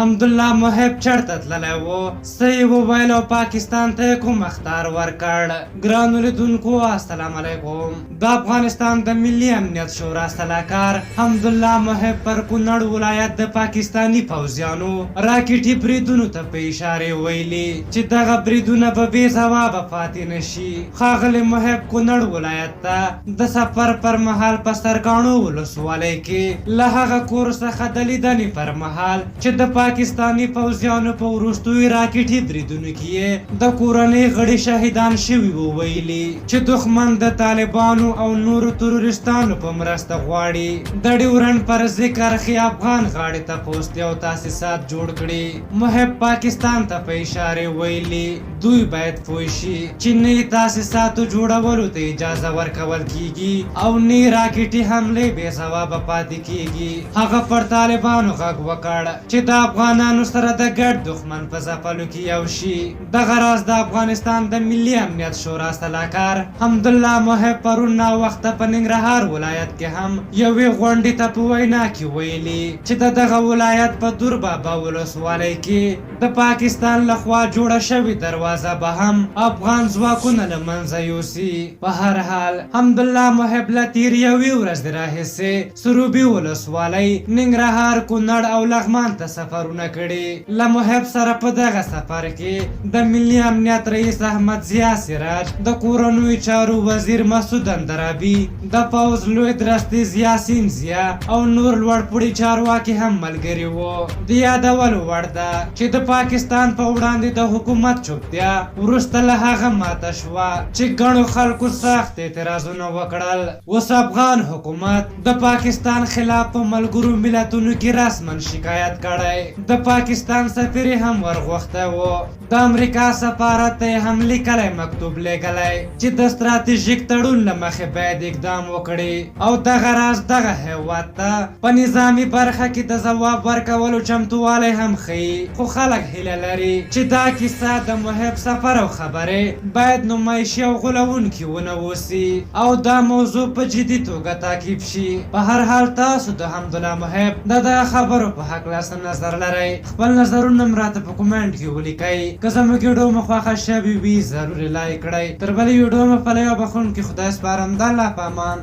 حمدالله محب چرته تللی و څه یې وویل او پاکستان ته یې کوم اخطار ورکړ. ګرانو لیدونکو السلام علیکم. د افغانستان د ملي امنیت شورا سلاکار حمدالله محب پر کونړ ولایت د پاکستانی پوځیانو راکټي بریدونو ته په اشاره ویلي چې دغه بریدونه به بې ځوابه پاتې نشي. ښاغلی محب کونړ ولایت ته د سفر پر مهال په سرکاڼو ولسوالۍ کې له هغه کور څخه د لیدنې پر مهال چې د پاکستانی پوځیانو په وروستیو راکټي بریدونو کې د کورنۍ غړي شهیدان شوي وویلي چې دښمن د طالبانو او نورو تروریستانو په مرسته غواړي د ډیورنډ پر ذکر خي افغان غاړې ته پوسټ او تاسیسات جوړ کړي. محب پاکستان ته په اشاره ویلي دوی باید پوه شي چې نه تاسیساتو جوړولو ته اجازه ورکول کیږي او نه راکټي حملې بې ځوابه پاتې کیږي. هغه پر طالبانو غږ وکړ چې د افغانانو سره د ګډ دښمن په ځپلو کې یو شي. دغه راز د افغانستان د ملي امنیت شورا سلاکار حمدالله محب پرون ناوخته په ننګرهار ولایت کې هم یوې غونډې ته په وینا کې ویلي چې د دغه ولایت په دور بابا ولسوالۍ کې د پاکستان لخوا جوړه شوې دروازه به هم افغان ځواکونه له منځه یوسي. په هر حال حمدالله محب له تېرې یوې ورځې راهیسې سروبي ولسوالۍ ننګرهار کونړ او لغمان ته سفرونه کړي. له محب سره په دغه سفر کې د ملي امنیت رئیس احمد ضیا سراج د کورنیو چارو وزیر مسعود اندرابي د پوځ لوی درستیز یاسین ضیا او نور لوړپوړي چارواکي هم ملګري وو. د یادولو وړ ده چې د پاکستان په وړاندې د حکومت چوپتیا وروسته له هغه ماته شوه چې ګڼو خلکو سخت اعتراضونه وکړل. اوس افغان حکومت د پاکستان خلاف په ملګرو ملتونو کې رسما شکایت کړی. د پاکستان سفیر هم ورغوښتی و. د امریکا سفارت ته هم لیکلی مکتوب لیږلی چې د ستراتیژیک تړون له مخې باید اقدام وکړي او دغه راز دغه هیواد ته په نظامي برخه کې د ځواب ورکولو چمتووالی هم ښیي. خو خلک هیله لري چې دا کیسه د محب سفر او خبرې باید نمایشي او غولونکي ونه اوسي او دا موضوع په جدي توګه تعقیب شي. په هر حال تاسو د حمدالله محب د دغه خبرو په هکله څه نظر لرئ؟ خپل نظرونه م راته په کومنټ کې ولیکئ. که زموږ ویډیو مو خوښه شوې وي ضروري لایک کړئ. تر بلې ویډیو مو په لیو بخښونکي خدای سپارم. د الله په امان.